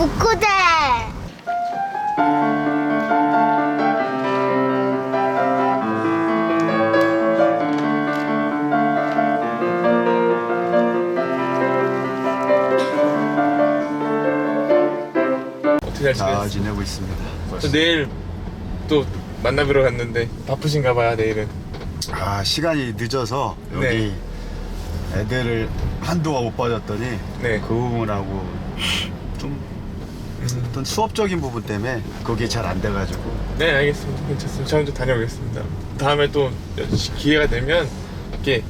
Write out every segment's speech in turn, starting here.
북구대. 어떻게 잘 잘 지냈어요? 지내고 있습니다. 저 내일 또 만나뵈러 갔는데 바쁘신가 봐요 내일은. 시간이 늦어서 여기 네. 애들을 한동안 못 봐줬더니 네. 그 부분하고 좀 어떤 수업적인 부분 때문에 그게 잘 안 돼가지고. 네 알겠습니다. 괜찮습니다. 저 혼자 다녀오겠습니다. 다음에 또 기회가 되면 이렇게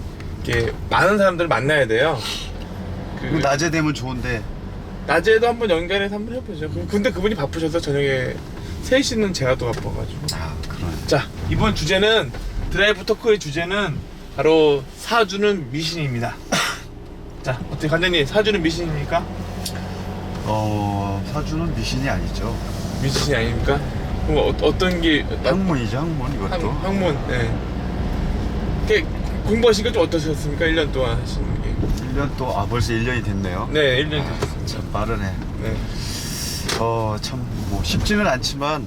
많은 사람들을 만나야 돼요. 그 낮에 되면 좋은데. 낮에도 한번 연결해서 한번 해보죠. 근데 그분이 바쁘셔서 저녁에 3시는 제가 또 바빠가지고. 그러네. 자, 이번 주제는 드라이브 토크의 주제는 바로 사주는 미신입니다. 자, 어떻게 관장님 사주는 미신입니까? 사주는 미신이 아니죠. 미신이 아닙니까? 그럼 어떤 게 학문이죠, 학문 이것도. 학문. 네. 이렇게 공부하신 거 좀 어떠셨습니까? 1년 동안 하시는 게. 1년 또 벌써 1년이 됐네요. 네, 1년 됐습니다. 참 빠르네. 네. 참 뭐 쉽지는 않지만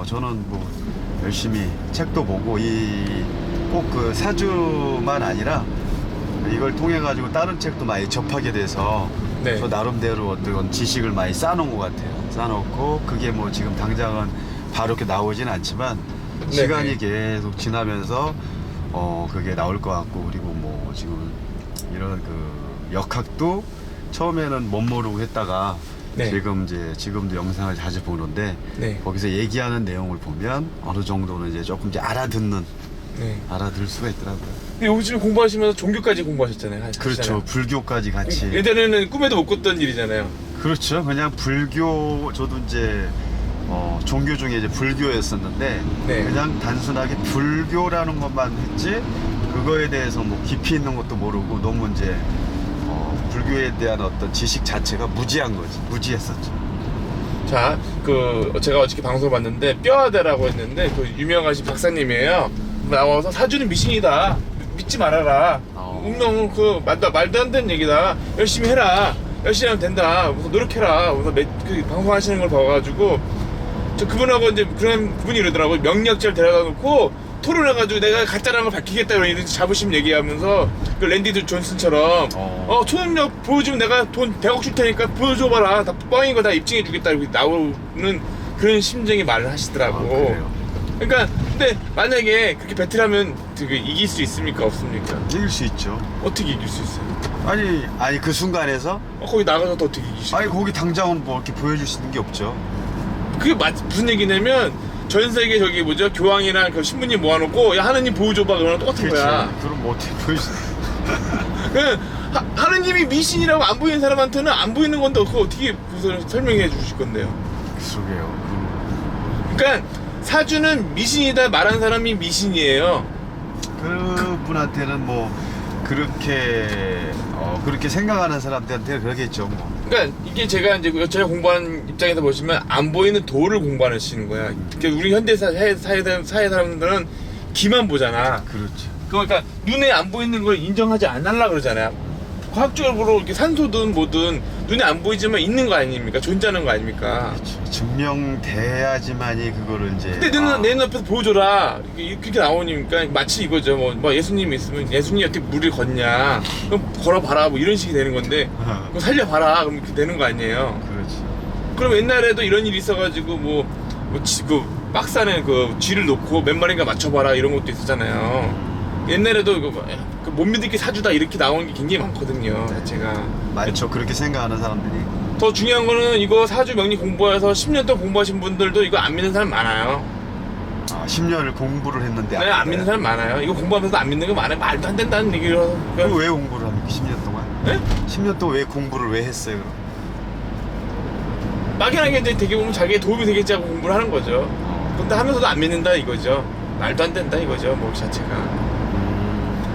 저는 뭐 열심히 책도 보고 꼭 그 사주만 아니라 이걸 통해 가지고 다른 책도 많이 접하게 돼서 네. 저 나름대로 어떤 지식을 많이 쌓아놓은 것 같아요. 쌓아놓고 그게 뭐 지금 당장은 바로 이렇게 나오진 않지만 네, 시간이 네. 계속 지나면서 그게 나올 것 같고, 그리고 뭐 지금 이런 그 역학도 처음에는 못 모르고 했다가 네. 지금도 영상을 자주 보는데 네. 거기서 얘기하는 내용을 보면 어느 정도는 이제 조금 이제 네. 알아들 수가 있더라고요. 근데 요즘 공부하시면서 종교까지 공부하셨잖아요. 그렇죠. 불교까지 같이. 예전에는 꿈에도 못 꿨던 일이잖아요. 그렇죠. 그냥 불교, 저도 이제 종교 중에 이제 불교였었는데 네. 그냥 단순하게 불교라는 것만 했지 그거에 대해서 뭐 깊이 있는 것도 모르고 너무 이제 불교에 대한 어떤 지식 자체가 무지했었죠. 자, 제가 어저께 방송을 봤는데 뼈아대라고 했는데 그 유명하신 박사님이에요. 나와서 사주는 미신이다. 믿지 말아라. 운명 말도 안 되는 얘기다. 열심히 해라. 열심히 하면 된다. 무슨 노력해라. 무슨 방송하시는 걸 봐가지고 저 그분하고 이제 그분이 이러더라고요. 명리학자를 데려다 놓고 토론해가지고 내가 가짜라는 걸 밝히겠다 이런 자부심 얘기하면서 그 랜디 존슨처럼 초능력 보여주면 내가 돈 100억 줄 테니까 보여줘봐라. 다 뻥인 거 다 입증해 주겠다 이렇게 나오는 그런 심정의 말을 하시더라고. 그래요? 그러니까 근데 만약에 그렇게 배틀하면 이길 수 있습니까? 없습니까? 이길 수 있죠. 어떻게 이길 수 있어요? 아니 그 순간에서 거기 나가서 또 어떻게 이기시죠? 거기 당장은 뭐 이렇게 보여줄 수 있는 게 없죠. 그게 무슨 얘기냐면 전 세계 교황이랑 그 신부님 모아놓고 야 하느님 보여줘봐 그러면 똑같은 거야. 그럼 뭐 어떻게 보여줄 하느님이 미신이라고 안 보이는 사람한테는 안 보이는 건데 그거 어떻게 설명해 주실 건데요? 그러게요. 그러니까 사주는 미신이다 말한 사람이 미신이에요. 그분한테는 뭐 그렇게 생각하는 사람들한테는 그러겠죠. 뭐. 그러니까 이게 제가 공부하는 입장에서 보시면 안 보이는 도를 공부하시는 거야. 그러니까 우리 현대 사회 사람들은 귀만 보잖아. 그렇죠. 그러니까 눈에 안 보이는 걸 인정하지 않으려고 그러잖아요. 과학적으로 이렇게 산소든 뭐든 눈에 안 보이지만 있는 거 아닙니까? 존재하는 거 아닙니까? 그렇죠. 증명돼야지만이 그거를 이제. 근데 내 눈앞에서 보여줘라. 그렇게 나오니까 마치 이거죠. 뭐 예수님이 있으면 예수님이 어떻게 물을 걷냐? 그럼 걸어봐라. 뭐 이런 식이 되는 건데 그럼 살려봐라. 그럼 이렇게 되는 거 아니에요? 그렇지. 그럼 옛날에도 이런 일이 있어가지고 그 박스안에 그 쥐를 놓고 몇 마리인가 맞춰봐라 이런 것도 있었잖아요. 옛날에도 못 믿을게 사주다 이렇게 나오는 게 굉장히 많거든요. 자체가 많죠. 그렇게 생각하는 사람들이. 더 중요한 거는 이거 사주 명리 공부해서 10년 동안 공부하신 분들도 이거 안 믿는 사람 많아요. 10년을 공부를 했는데 네, 안 믿는 사람 많아요. 이거 공부하면서 안 믿는 거 많아요. 말도 안 된다는 얘기로. 그럼 왜 공부를 합니까? 10년 동안? 네? 10년 동안 왜 공부를 왜 했어요? 그럼? 막연하게 이제 되게 보면 자기의 도움이 되겠지 하고 공부를 하는 거죠. 근데 하면서도 안 믿는다 이거죠. 말도 안 된다 이거죠. 뭐 자체가.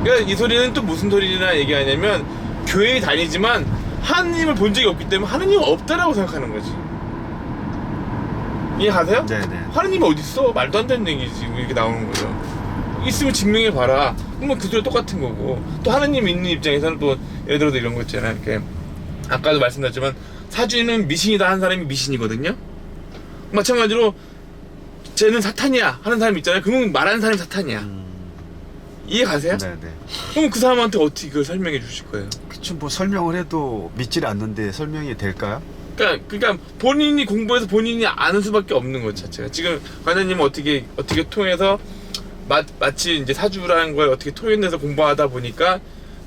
그러니까 이 소리는 또 무슨 소리나 얘기하냐면 교회에 다니지만 하느님을 본 적이 없기 때문에 하느님은 없다라고 생각하는 거지. 이해가세요? 네네. 하느님이 어딨어? 말도 안 되는 얘기지. 이렇게 나오는 거죠. 있으면 증명해봐라. 그러면 그 소리 똑같은 거고. 또 하느님 있는 입장에서는 또 예를 들어서 이런 거 있잖아요. 이렇게 아까도 말씀드렸지만 사주는 미신이다 하는 사람이 미신이거든요. 마찬가지로 쟤는 사탄이야 하는 사람 있잖아요. 그러면 말하는 사람이 사탄이야. 이해 가세요? 네네. 그럼 그 사람한테 어떻게 그걸 설명해 주실 거예요? 그쵸, 뭐 설명을 해도 믿질 않는데 설명이 될까요? 그러니까 본인이 공부해서 본인이 아는 수밖에 없는 것 자체가. 지금 관장님은 어떻게 통해서 마치 이제 사주라는 걸 어떻게 토해내서 공부하다 보니까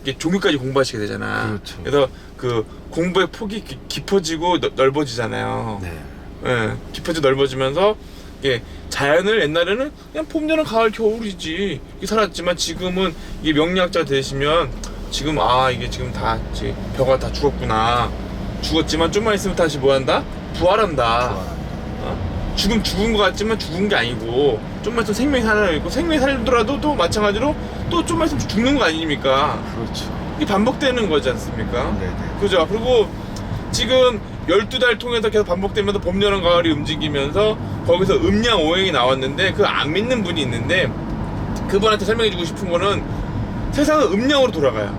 이게 종교까지 공부하시게 되잖아. 그렇죠. 그래서 그 공부의 폭이 깊어지고 넓어지잖아요. 네. 예, 깊어지고 넓어지면서 이게 자연을 옛날에는 그냥 봄, 여름, 가을, 겨울이지 이게 살았지만 지금은 이게 명리학자 되시면 지금 이게 지금 다 이제 벼가 다 죽었구나. 죽었지만 좀만 있으면 다시 뭐한다? 부활한다. 죽은 것 같지만 죽은 게 아니고 좀만 있으면 생명이 살아있고 생명이 살더라도 또 마찬가지로 또 좀만 있으면 죽는 거 아닙니까? 그렇죠. 이게 반복되는 거지 않습니까? 네네. 그죠? 그리고 지금 12달 통해서 계속 반복되면서 봄, 여름, 가을이 움직이면서 거기서 음양 오행이 나왔는데 그 안 믿는 분이 있는데 그분한테 설명해주고 싶은 거는 세상은 음양으로 돌아가요.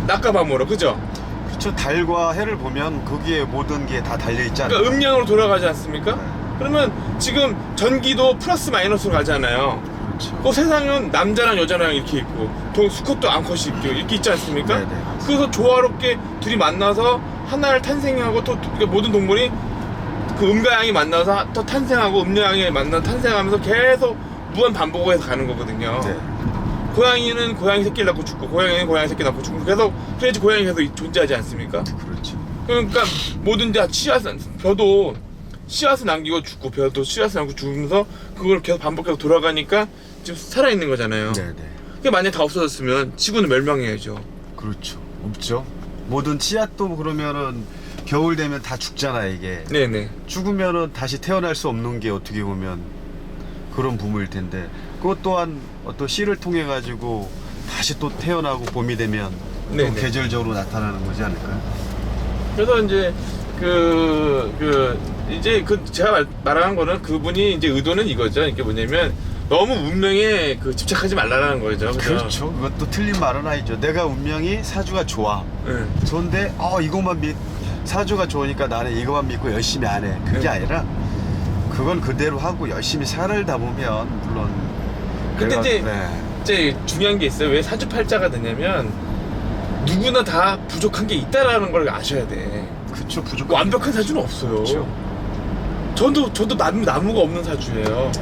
낮과 밤으로. 그죠? 그렇죠. 달과 해를 보면 거기에 모든 게 다 달려있지 않나요? 그러니까 음양으로 돌아가지 않습니까? 네. 그러면 지금 전기도 플러스 마이너스로 가잖아요. 그렇죠. 그 세상은 남자랑 여자랑 이렇게 있고 수컷도 암컷이 있고 이렇게 있지 않습니까? 네네. 그래서 조화롭게 둘이 만나서 하나를 탄생하고 또 그러니까 모든 동물이 그 음과 양이 만나서 또 탄생하고 음양이 만나서 탄생하면서 계속 무한 반복해서 가는 거거든요. 네. 고양이는 고양이 새끼를 낳고 죽고 고양이는 고양이 새끼 낳고 죽고 계속 그래야지 고양이 계속 존재하지 않습니까? 그렇죠. 그러니까 모든 다 벼도 씨앗을 남기고 죽고 벼도 씨앗을 남기고 죽으면서 그걸 계속 반복해서 돌아가니까 지금 살아있는 거잖아요. 네네. 그게 만약에 다 없어졌으면 지구는 멸망해야죠. 그렇죠. 없죠. 모든 씨앗도 그러면은 겨울 되면 다 죽잖아 이게. 네네. 죽으면은 다시 태어날 수 없는 게 어떻게 보면 그런 부모일 텐데 그것 또한 어떤 씨를 통해 가지고 다시 또 태어나고 봄이 되면 또 네네. 계절적으로 나타나는 거지 않을까요? 그래서 이제 이제 제가 말하는 거는 그분이 이제 의도는 이거죠. 이게 뭐냐면 너무 운명에 집착하지 말라는 거죠. 그죠? 그렇죠. 그것도 틀린 말은 아니죠. 내가 운명이 사주가 좋아. 네. 좋은데 이것만 사주가 좋으니까 나는 이것만 믿고 열심히 안 해. 그게 네. 아니라 그건 그대로 하고 열심히 살다 보면 물론 근데 네. 이제 중요한 게 있어요. 왜 사주팔자가 되냐면 누구나 다 부족한 게 있다라는 걸 아셔야 돼. 그쵸. 부족한 완벽한 사주는 없어요. 그렇죠. 저도 나무가 없는 사주예요.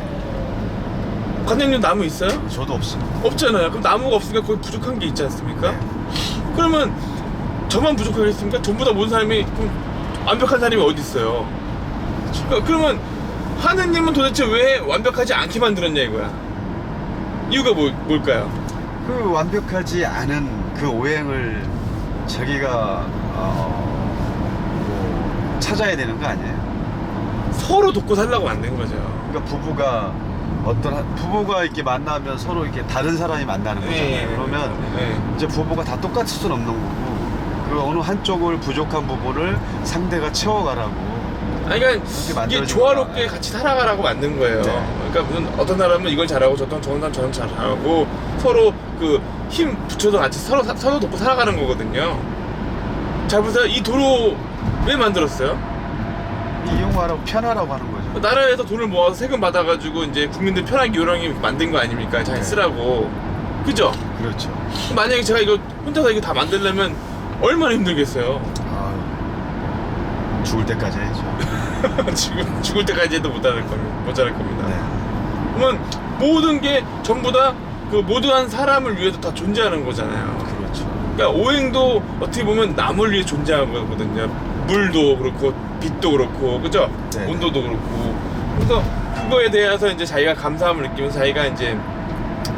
관장님 나무 있어요? 저도 없습니다. 없잖아요. 그럼 나무가 없으니까 거기 부족한 게 있지 않습니까? 네. 그러면 저만 부족하겠습니까? 전부 다 모든 사람이 그럼 완벽한 사람이 어디 있어요? 그러면 하느님은 도대체 왜 완벽하지 않게 만들었냐 이거야. 이유가 뭘까요? 그 완벽하지 않은 그 오행을 자기가 뭐 찾아야 되는 거 아니에요? 서로 돕고 살라고 만든 거죠. 그러니까 부부가 이렇게 만나면 서로 이렇게 다른 사람이 만나는 거잖아요. 그러면 이제 부부가 다 똑같을 수는 없는 거고 그 어느 한쪽을 부족한 부분을 상대가 채워가라고. 그러니까 이게 조화롭게 같이 살아가라고 만든 거예요. 네. 그러니까 무슨 어떤 사람은 이걸 잘하고 저런 사람은 저런 잘하고 서로 힘 붙여서 같이 서로 돕고 살아가는 거거든요. 잘 보세요. 이 도로 왜 만들었어요? 이용하라고 편하라고 하는 거죠. 나라에서 돈을 모아서 세금 받아가지고 이제 국민들 편하게 요령이 만든 거 아닙니까? 잘 네. 쓰라고. 그죠? 그렇죠. 만약에 제가 이거 혼자서 이거 다 만들려면 얼마나 힘들겠어요. 죽을 때까지 해야죠. 죽을 때까지 해도 모자랄 겁니다. 네. 그러면 모든 게 전부 다 모든 사람을 위해서 다 존재하는 거잖아요. 그렇죠. 그러니까 오행도 어떻게 보면 남을 위해 존재하는 거거든요. 물도 그렇고 빛도 그렇고 그죠? 네. 온도도 그렇고. 그래서 그거에 대해서 이제 자기가 감사함을 느끼면서 자기가 이제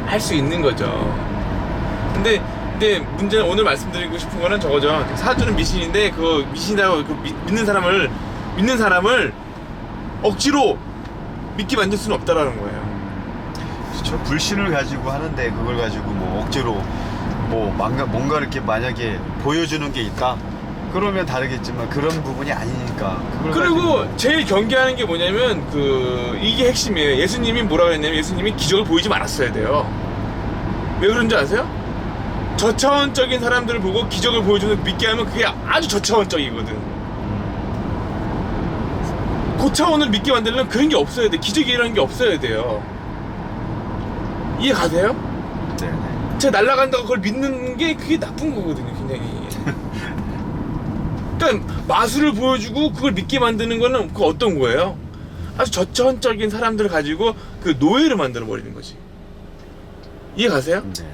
할 수 있는 거죠. 근데 문제는 오늘 말씀드리고 싶은 거는 저거죠. 사주는 미신인데 그 미신이라고 믿는 사람을 억지로 믿게 만들 수는 없다라는 거예요. 그렇죠. 불신을 가지고 하는데 그걸 가지고 뭐 억지로 뭔가 이렇게 만약에 보여주는 게 있다. 그러면 다르겠지만 그런 부분이 아니니까. 그리고 제일 경계하는 게 뭐냐면 이게 핵심이에요. 예수님이 뭐라 그랬냐면 예수님이 기적을 보이지 말았어야 돼요. 왜 그런지 아세요? 저차원적인 사람들을 보고 기적을 보여주는 믿게 하면 그게 아주 저차원적이거든. 고차원을 믿게 만들려면 그런 게 없어야 돼. 기적이 일어나는 게 없어야 돼요. 이해 가세요? 네네. 제가 날아간다고 그걸 믿는 게 그게 나쁜 거거든요, 굉장히. 그러니까 마술을 보여주고 그걸 믿게 만드는 거는 그 어떤 거예요? 아주 저천적인 사람들을 가지고 그 노예를 만들어 버리는 거지. 이해 가세요? 네네.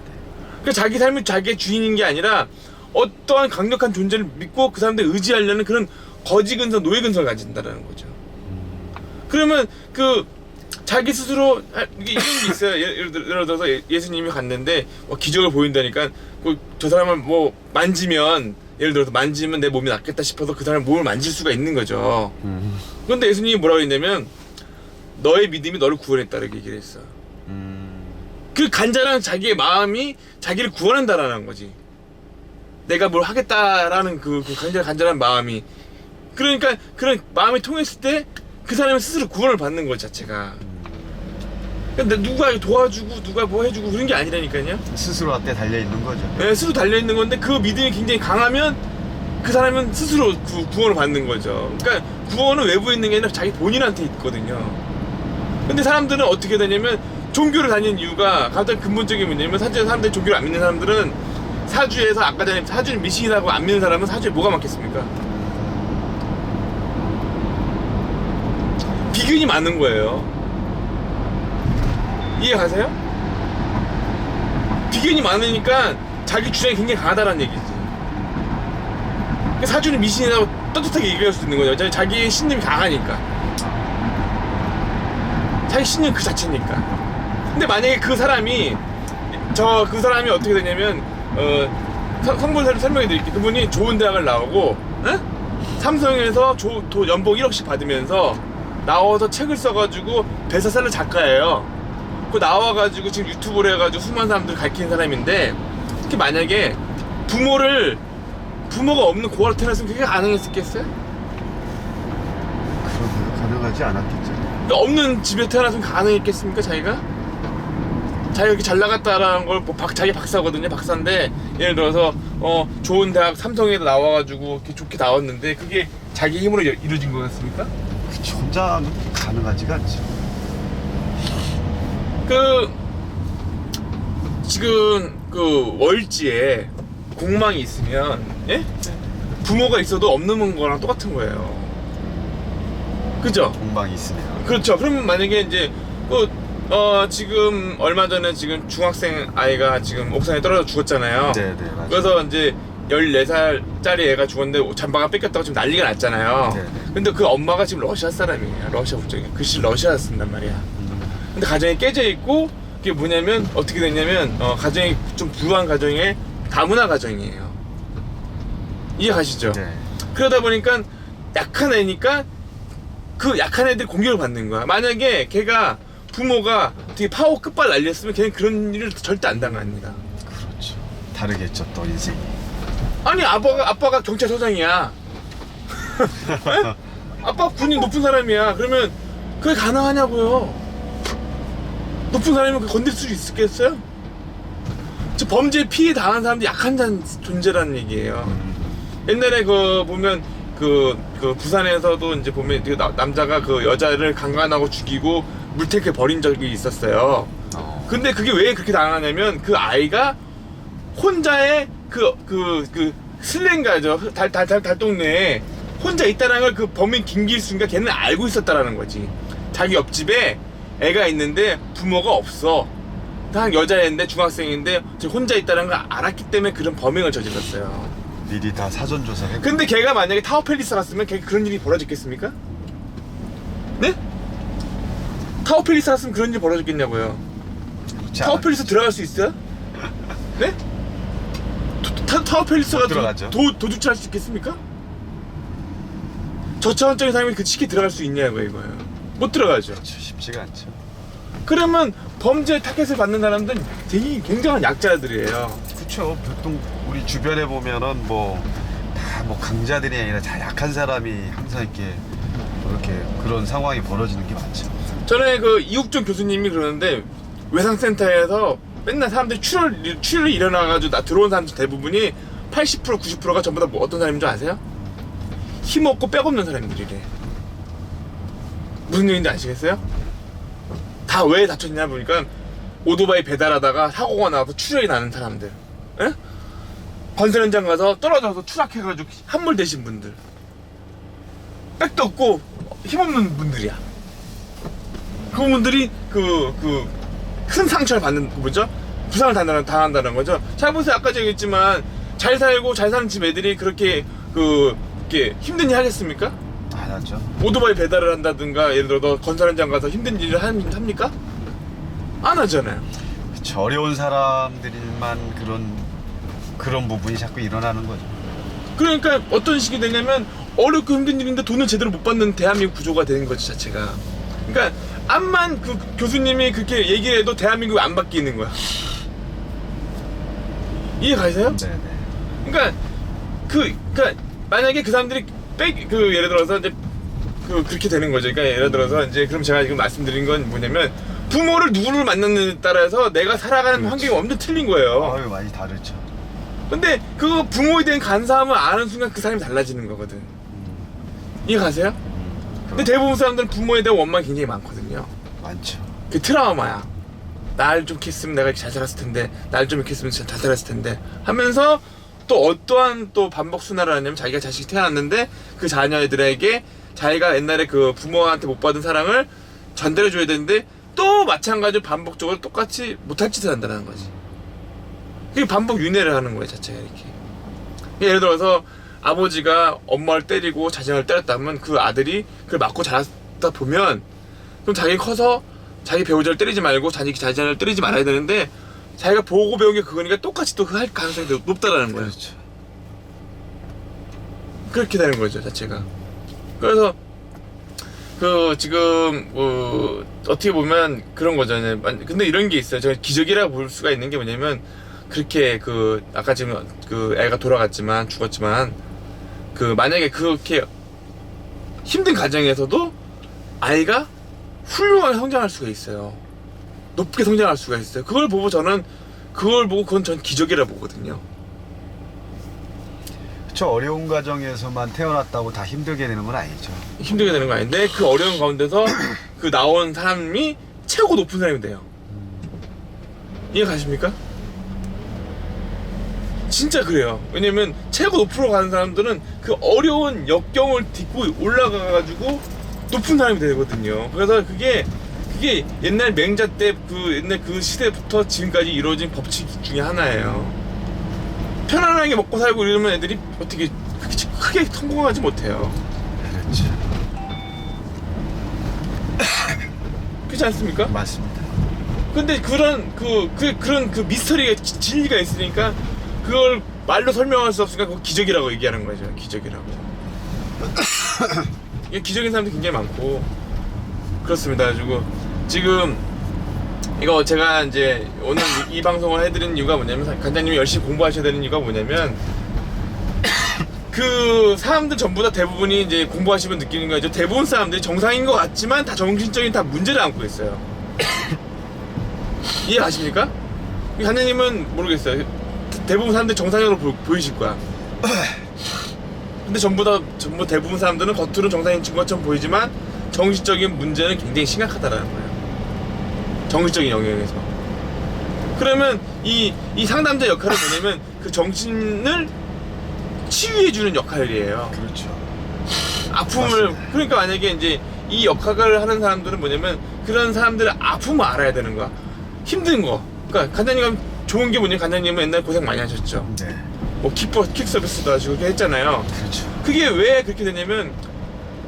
그러니까 자기 삶이 자기의 주인인 게 아니라 어떠한 강력한 존재를 믿고 그 사람들 의지하려는 그런 거지 근성, 노예 근성을 가진다라는 거죠. 그러면 그 자기 스스로 이게 이런 게 있어요. 예를 들어서 예수님이 갔는데 기적을 보인다니까 저 사람을 뭐 만지면, 예를 들어서 만지면 내 몸이 낫겠다 싶어서 그 사람 몸을 만질 수가 있는 거죠. 그런데 예수님이 뭐라고 했냐면 너의 믿음이 너를 구원했다 이렇게 얘기를 했어. 그 간절한 자기의 마음이 자기를 구원한다라는 거지. 내가 뭘 하겠다라는 그 간절한 마음이. 그러니까 그런 마음이 통했을 때 그 사람이 스스로 구원을 받는 것 자체가. 근데 누가 도와주고 누가 뭐 해주고 그런 게 아니라니까요. 스스로한테 달려 있는 거죠. 네, 스스로 달려있는 건데 그 믿음이 굉장히 강하면 그 사람은 스스로 구원을 받는 거죠. 그러니까 구원은 외부에 있는 게 아니라 자기 본인한테 있거든요. 근데 사람들은 어떻게 되냐면 종교를 다니는 이유가 가장 근본적인 문제냐면 사실 사람들이 종교를 안 믿는 사람들은 사주에서 아까 전에 사주는 미신이라고 안 믿는 사람은 사주에 뭐가 많겠습니까? 비근이 많은 거예요. 이해 가세요? 비견이 많으니까 자기 주장이 굉장히 강하다는 얘기지. 그러니까 사주는 미신이라고 떳떳하게 얘기할 수 있는 거죠. 자기의 신념이 강하니까. 자기 신념 그 자체니까. 근데 만약에 그 사람이 어떻게 되냐면 성분을 설명해 드릴게요. 그분이 좋은 대학을 나오고 삼성에서 연봉 1억씩 받으면서 나와서 책을 써가지고 베스트셀러 작가예요. 그 나와가지고 지금 유튜브를 해가지고 수많은 사람들 가르치는 사람인데, 특히 만약에 부모가 없는 고아로 태어났으면 그게 가능했겠어요? 그러면 가능하지 않았겠죠. 그러니까 없는 집에 태어났으면 가능했겠습니까? 자기가 이렇게 잘 나갔다라는 걸 자기 박사거든요. 박사인데 예를 들어서 좋은 대학 삼성에도 나와가지고 이렇게 좋게 나왔는데 그게 자기 힘으로 이루어진 것 같습니까? 그치, 혼자는 가능하지가 않죠. 지금 월지에 공망이 있으면, 예? 부모가 있어도 없는 거랑 똑같은 거예요. 그죠? 공방이 있으면. 그렇죠. 그러면 만약에 이제 지금 얼마 전에 지금 중학생 아이가 지금 옥상에 떨어져 죽었잖아요. 네네, 맞아요. 그래서 이제 14살짜리 애가 죽었는데 잠바가 뺏겼다고 지금 난리가 났잖아요. 네네. 근데 그 엄마가 지금 러시아 사람이에요. 러시아 국적이. 글씨 러시아 쓴단 말이야. 근데 가정이 깨져 있고, 그게 뭐냐면 어떻게 됐냐면 가정이 좀 부유한 가정의 다문화 가정이에요. 이해 가시죠? 네. 그러다 보니까 약한 애니까 그 약한 애들이 공격을 받는 거야. 만약에 걔가 부모가 되게 파워 끝발 날렸으면 걔는 그런 일을 절대 안 당합니다. 그렇죠. 다르겠죠, 또 인생이. 아니 아빠가 경찰서장이야. 아빠 군인 높은 사람이야. 그러면 그게 가능하냐고요. 높은 사람이면 건들 수 있겠어요? 저 범죄 피해 당한 사람도 약한 존재라는 얘기예요. 옛날에 보면 부산에서도 이제 보면 남자가 그 여자를 강간하고 죽이고 물탱크에 버린 적이 있었어요. 근데 그게 왜 그렇게 당하냐면 그 아이가 혼자의 슬랭가죠. 달동네에 혼자 있다는 걸 그 범인 김길순가 걔는 알고 있었다라는 거지. 자기 옆집에 애가 있는데 부모가 없어. 한 여자애인데 중학생인데 혼자 있다는 걸 알았기 때문에 그런 범행을 저질렀어요. 미리 다 사전 조사했고. 근데 걔가 만약에 타워팰리스 갔으면 걔 그런 일이 벌어졌겠습니까? 네? 타워팰리스 갔으면 그런 일이 벌어졌겠냐고요. 타워팰리스 들어갈 수 있어요? 네? 타워팰리스가 도둑질 할 수 있겠습니까? 저차원적인 사람이 그 쉽게 들어갈 수 있냐고 이거예요. 못 들어가죠. 그렇죠, 쉽지가 않죠. 그러면 범죄 타겟을 받는 사람들은 되게 굉장한 약자들이에요. 그렇죠. 보통 우리 주변에 보면은 다 강자들이 아니라 다 약한 사람이 항상 이렇게 그런 상황이 벌어지는 게 많죠. 전에 이욱종 교수님이 그러는데 외상센터에서 맨날 사람들이 출혈이 일어나가지고 들어온 사람들 대부분이 80% 90%가 전부 다 어떤 사람인 줄 아세요? 힘없고 빽없는 사람들이래. 무슨 일인지 아시겠어요? 다 왜 다쳤냐 보니까 오토바이 배달하다가 사고가 나서 출혈이 나는 사람들, 에? 건설 현장 가서 떨어져서 추락해가지고 함몰 되신 분들, 백도 없고 힘없는 분들이야. 그분들이 큰 상처를 받는, 뭐죠? 부상을 당한다는 거죠. 잘 보세요. 아까 제가 얘기했지만 잘 살고 잘 사는 집 애들이 그렇게 이렇게 힘든 일 하겠습니까? 안 하죠. 오토바이 배달을 한다든가 예를 들어 건설 현장 가서 힘든 일을 합니까? 안 하잖아요. 그쵸, 어려운 사람들만 그런 부분이 자꾸 일어나는 거죠. 그러니까 어떤 식이 되냐면 어렵고 힘든 일인데 돈을 제대로 못 받는 대한민국 구조가 되는 거지 자체가. 그러니까 암만 그 교수님이 그렇게 얘기를 해도 대한민국이 안 바뀌는 거야. 이해 가세요? 네네. 그러니까 그러니까 만약에 그 사람들이 예를 들어서 이제 그렇게 되는 거죠. 그러니까 예를 들어서 이제 그럼 제가 지금 말씀드린 건 뭐냐면 부모를 누구를 만났느냐에 따라서 내가 살아가는 그렇지. 환경이 엄청 틀린 거예요. 아유, 많이 다르죠. 근데 그 부모에 대한 간사함을 아는 순간 그 사람이 달라지는 거거든. 이해 가세요? 근데 대부분 사람들은 부모에 대한 원망이 굉장히 많거든요. 많죠. 그 트라우마야. 날 좀 이렇게 했으면 내가 이렇게 잘 살았을 텐데, 날 좀 이렇게 했으면 잘 살았을 텐데 하면서 또 어떠한 또 반복 순환을 하냐면 자기가 자식이 태어났는데 그 자녀들에게 자기가 옛날에 그 부모한테 못 받은 사랑을 전달해 줘야 되는데 또 마찬가지로 반복적으로 똑같이 못할 짓을 한다는 거지. 그게 반복 윤회를 하는 거예요 자체가. 이렇게 예를 들어서 아버지가 엄마를 때리고 자신을 때렸다면 그 아들이 그걸 맞고 자랐다 보면 그럼 자기 커서 자기 배우자를 때리지 말고 자신을 때리지 말아야 되는데 자기가 보고 배운 게 그거니까 똑같이 또 할 가능성이 높다라는 거예요. 그렇죠. 그렇게 되는 거죠 자체가. 그래서 지금 어떻게 보면 그런 거잖아요. 근데 이런 게 있어요. 제가 기적이라고 볼 수가 있는 게 뭐냐면 그렇게 아까 지금 애가 돌아갔지만 죽었지만 만약에 그렇게 힘든 가정에서도 아이가 훌륭하게 성장할 수가 있어요. 높게 성장할 수가 있어요. 그걸 보고 전 기적이라 보거든요. 그쵸, 어려운 가정에서만 태어났다고 다 힘들게 되는 건 아니죠. 힘들게 되는 거 아닌데 그 어려운 가운데서 나온 사람이 최고 높은 사람이 돼요. 이해 가십니까? 진짜 그래요. 왜냐면 최고 높으로 가는 사람들은 그 어려운 역경을 딛고 올라가가지고 높은 사람이 되거든요. 그래서 그게 옛날 맹자 때 옛날 그 시대부터 지금까지 이루어진 법칙 중에 하나예요. 편안하게 먹고 살고 이러면 애들이 어떻게 크게 성공하지 못해요. 그렇죠. 그렇지 않습니까? 맞습니다. 근데 그런 미스터리가 진리가 있으니까 그걸 말로 설명할 수 없으니까 그거 기적이라고 얘기하는 거죠. 기적이라고. 이게 기적인 사람들이 굉장히 많고 그렇습니다. 가지고 지금 이거 제가 이제 오늘 이 방송을 해드린 이유가 뭐냐면 관장님이 열심히 공부하셔야 되는 이유가 뭐냐면 그 사람들 전부 다 대부분이 이제 공부하시면 느끼는 거죠. 대부분 사람들이 정상인 것 같지만 다 정신적인 다 문제를 안고 있어요. 이해 가십니까? 관장님은 모르겠어요. 대부분 사람들이 정상적으로 보이실 거야. 근데 전부 대부분 사람들은 겉으로는 정상인 것처럼 보이지만 정신적인 문제는 굉장히 심각하다라는 거예요. 정신적인 영역에서. 그러면 이 상담자 역할은 뭐냐면 그 정신을 치유해주는 역할이에요. 그렇죠. 아픔을. 맞습니다. 그러니까 만약에 이제 이 역할을 하는 사람들은 뭐냐면 그런 사람들의 아픔을 알아야 되는 거야. 힘든 거. 그러니까 간장님 좋은 게 뭐냐면 간장님은 옛날 고생 많이 하셨죠. 네. 뭐 킥 서비스도 하시고 그렇게 했잖아요. 그렇죠. 그게 왜 그렇게 되냐면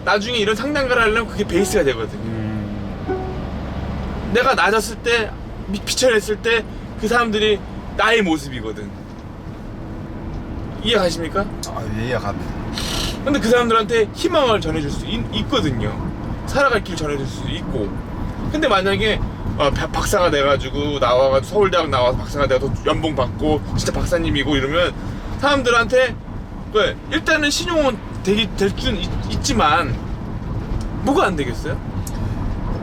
나중에 이런 상담가를 하려면 그게 베이스가 되거든요. 내가 낮았을 때 비천했을 때 그 사람들이 나의 모습이거든. 이해 가십니까? 이해가 갑니다. 근데 그 사람들한테 희망을 전해줄 수 있거든요. 살아갈 길 전해줄 수 있고. 근데 만약에 박사가 돼가지고 나와가지고 서울대학 나와서 박사가 돼서 연봉 받고 진짜 박사님이고 이러면 사람들한테 일단은 신용은 될 수는 있지만 뭐가 안 되겠어요?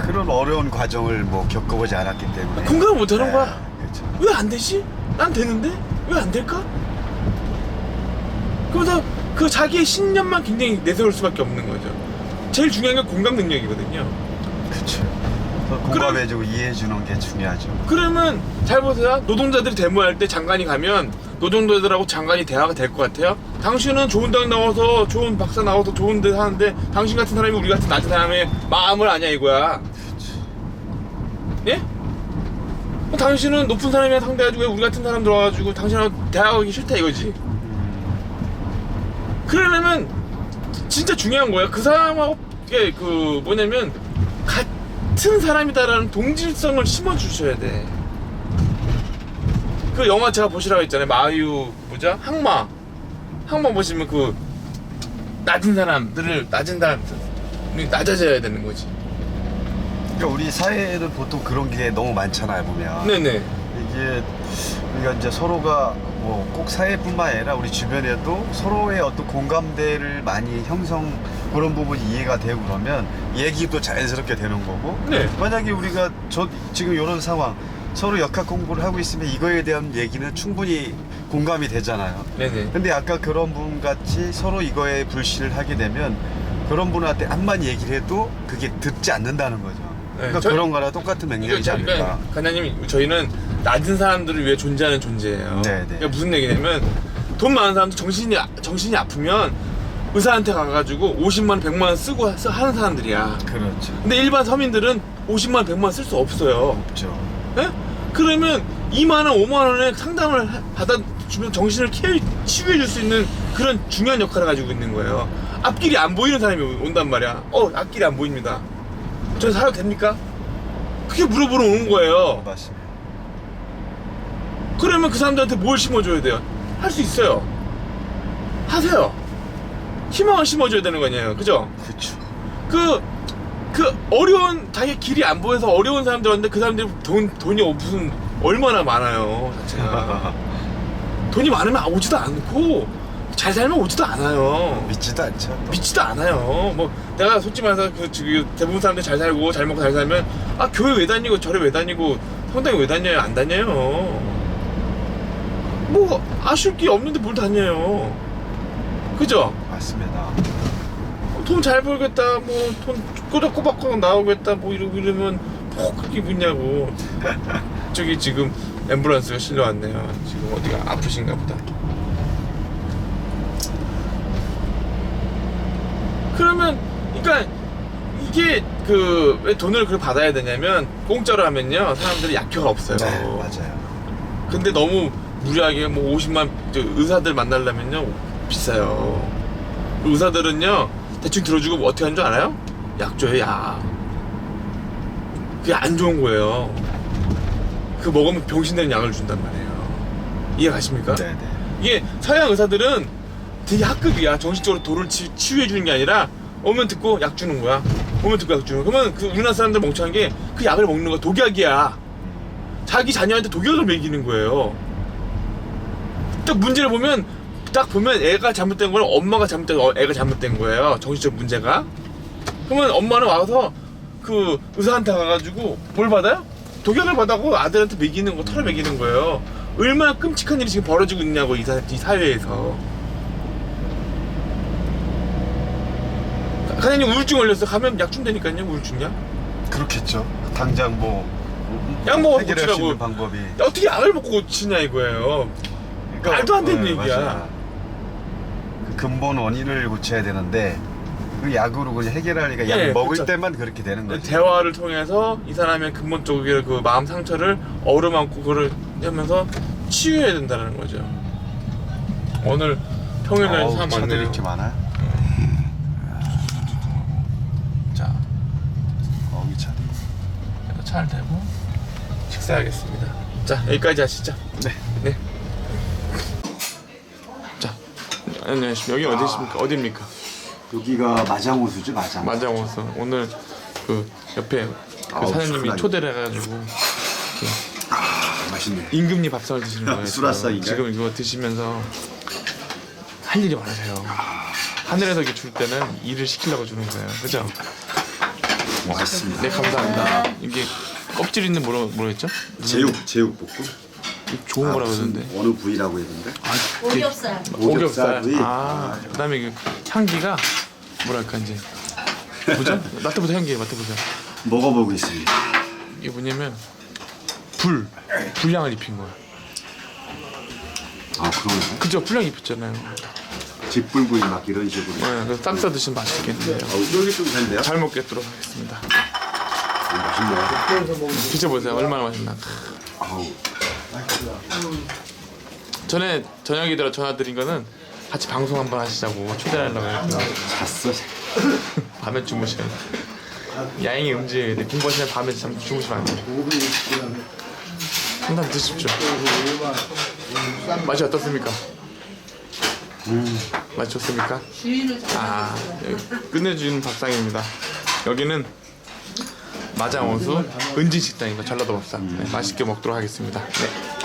그런 어려운 과정을 겪어보지 않았기 때문에 공감을 못하는 거야. 그렇죠. 왜 안 되지? 난 되는데 왜 안 될까? 그래서 자기의 신념만 굉장히 내세울 수밖에 없는 거죠. 제일 중요한 게 공감 능력이거든요. 그렇죠. 공감해주고 이해해주는 게 중요하죠. 그러면 잘 보세요. 노동자들이 데모할 때 장관이 가면 노동자들하고 장관이 대화가 될 것 같아요? 당신은 좋은 당 나와서 좋은 박사 나와서 좋은 데 사는데 당신 같은 사람이 우리 같은 낮은 사람의 마음을 아냐 이거야. 예? 당신은 높은 사람이랑 상대해가지고 왜 우리 같은 사람 들어와가지고 당신하고 대화하기 싫다 이거지. 그러려면 진짜 중요한 거야. 그 사람하고 이게 그 뭐냐면 같은 사람이다라는 동질성을 심어주셔야 돼. 그 영화 제가 보시라고 했잖아요. 마유 뭐죠? 항마 보시면 그 낮은 사람들을 낮아져야 되는 거지. 그러니까 우리 사회에는 보통 그런 게 너무 많잖아요, 보면. 네네. 이게 우리가 이제 서로가 뭐 꼭 사회뿐만 아니라 우리 주변에도 서로의 어떤 공감대를 많이 형성 그런 부분이 이해가 되고 그러면 얘기도 자연스럽게 되는 거고. 네. 만약에 우리가 지금 이런 상황 서로 역학 공부를 하고 있으면 이거에 대한 얘기는 충분히 공감이 되잖아요. 네네. 근데 아까 그런 분 같이 서로 이거에 불신을 하게 되면 그런 분한테 암만 얘기를 해도 그게 듣지 않는다는 거죠. 네, 그러니까 그런 거랑 똑같은 맥락이지 않을까. 관장님, 저희는 낮은 사람들을 위해 존재하는 존재예요. 네네. 그러니까 무슨 얘기냐면 돈 많은 사람도 정신이 아프면 의사한테 가가지고 50만 원, 100만 원 쓰고 하는 사람들이야. 그렇죠. 근데 일반 서민들은 50만 원, 100만 원 쓸 수 없어요. 없죠. 예? 그러면 2만 원, 5만 원에 상담을 받아주면 정신을 치유해 줄 수 있는 그런 중요한 역할을 가지고 있는 거예요. 앞길이 안 보이는 사람이 온단 말이야. 앞길이 안 보입니다. 저 살아도 됩니까? 그게 물어보러 오는 거예요. 맞습니다. 그러면 그 사람들한테 뭘 심어줘야 돼요? 할 수 있어요. 하세요. 희망을 심어줘야 되는 거 아니에요. 그죠? 그렇죠. 그 어려운 자기 길이 안 보여서 어려운 사람들한테 그 사람들이 돈이 무슨 얼마나 많아요 자체가. 돈이 많으면 오지도 않고 잘 살면 오지도 않아요. 믿지도 않죠. 믿지도 않아요. 뭐 내가 솔직히 말해서 지금 대부분 사람들 잘 살고 잘 먹고 잘 살면 교회 왜 다니고 절에 왜 다니고 성당에 왜 다녀요? 안 다녀요. 뭐 아쉬울 게 없는데 뭘 다녀요. 그죠? 맞습니다. 돈 잘 벌겠다, 뭐 돈 꼬박꼬박 나오겠다, 뭐 이러면 뭐 그렇게 묻냐고. 저기 지금 앰뷸런스가 실려왔네요. 지금 어디가 아프신가 보다. 그러면 그러니까 이게 왜 돈을 그걸 받아야 되냐면 공짜로 하면요 사람들이 약효가 없어요. 네, 맞아요. 근데 너무 무리하게 뭐 50만 의사들 만나려면요 비싸요. 의사들은요 대충 들어주고 어떻게 하는 줄 알아요? 약 줘요, 약. 그게 안 좋은 거예요. 그 먹으면 병신되는 약을 준단 말이에요. 이해 가십니까? 네네. 이게 서양 의사들은 되게 학급이야. 정신적으로 도를 치유해 주는 게 아니라 오면 듣고 약 주는 거야. 오면 듣고 약 주는 거야. 그러면 그 우리나라 사람들 멍청한 게 그 약을 먹는 거 독약이야. 자기 자녀한테 독약을 먹이는 거예요. 딱 문제를 보면 애가 잘못된 거는 엄마가 잘못된 애가 잘못된 거예요. 정신적 문제가. 그러면 엄마는 와서 그 의사한테 가가지고 뭘 받아요? 독약을 받아고 아들한테 먹이는 거 털어 먹이는 거예요. 얼마나 끔찍한 일이 지금 벌어지고 있냐고 이 사회에서. 가장님 우울증 걸렸어. 가면 약 준다니까요. 우울증약. 그렇겠죠. 당장 약 먹어서 해결할 수 고치라고. 있는 방법이. 어떻게 약을 먹고 고치냐 이거예요. 그러니까, 말도 안 되는 얘기야. 맞아. 그 근본 원인을 고쳐야 되는데 그 약으로 그냥 해결할 리가 약을 먹을 그렇죠. 때만 그렇게 되는 거지. 대화를 통해서 이 사람의 근본적인 그 마음 상처를 어루만고 그거를 하면서 치유해야 된다는 거죠. 오늘 평일날 사람 차들이 많네요. 이렇게 많아요? 자, 이 차들. 차를 대고 식사하겠습니다. 자, 여기까지 하시죠. 네. 네. 자, 안녕하십니까. 여기 어디십니까? 어디입니까? 여기가 마장호수죠, 마장. 만장호수. 오늘 그 옆에 그 아우, 사장님이 시원하게. 초대를 해가지고 맛있네. 임금님 밥상을 드시는 거예요. 수라상인가요? 지금 이거 드시면서 할 일이 많으세요. 하늘에서 이렇게 줄 때는 일을 시키려고 주는 거예요. 그죠? 맛있습니다. 네, 감사합니다. 이게 껍질 있는 뭐랬죠? 제육볶음. 좋은 거라고 그러는데. 어느 부위라고 했는데? 오겹살. 오겹살. 부위. 그다음에 그 향기가 뭐랄까 이제 뭐죠? 맡아보세요 향기 맡아보세요. 먹어보겠습니다. 이게 뭐냐면 불량을 입힌 거야. 아 그러네. 그죠? 불량 입혔잖아요. 집불구이 막 이런 식으로. 네, 그래서 쌈 싸드시면 맛있겠네요. 쫄깃쫄깃한데요? 잘 먹겠도록 하겠습니다. 맛있네요. 드셔보세요. 얼마나 맛있나. 아우. 전에 저녁이더라 전화 드린 거는 같이 방송 한번 하시자고 초대하려고 했는데 잤어. 밤에 주무셔야 돼. 야행이 음주예요. 공부하시면 밤에 잠 주무시면 안 돼요. 한잔 드십시오. 맛이 어떻습니까? 맛이 좋습니까? 아, 여기 끝내주는 밥상입니다. 여기는 마장원수 은진식당입니다. 전라도 밥상. 네, 맛있게 먹도록 하겠습니다. 네.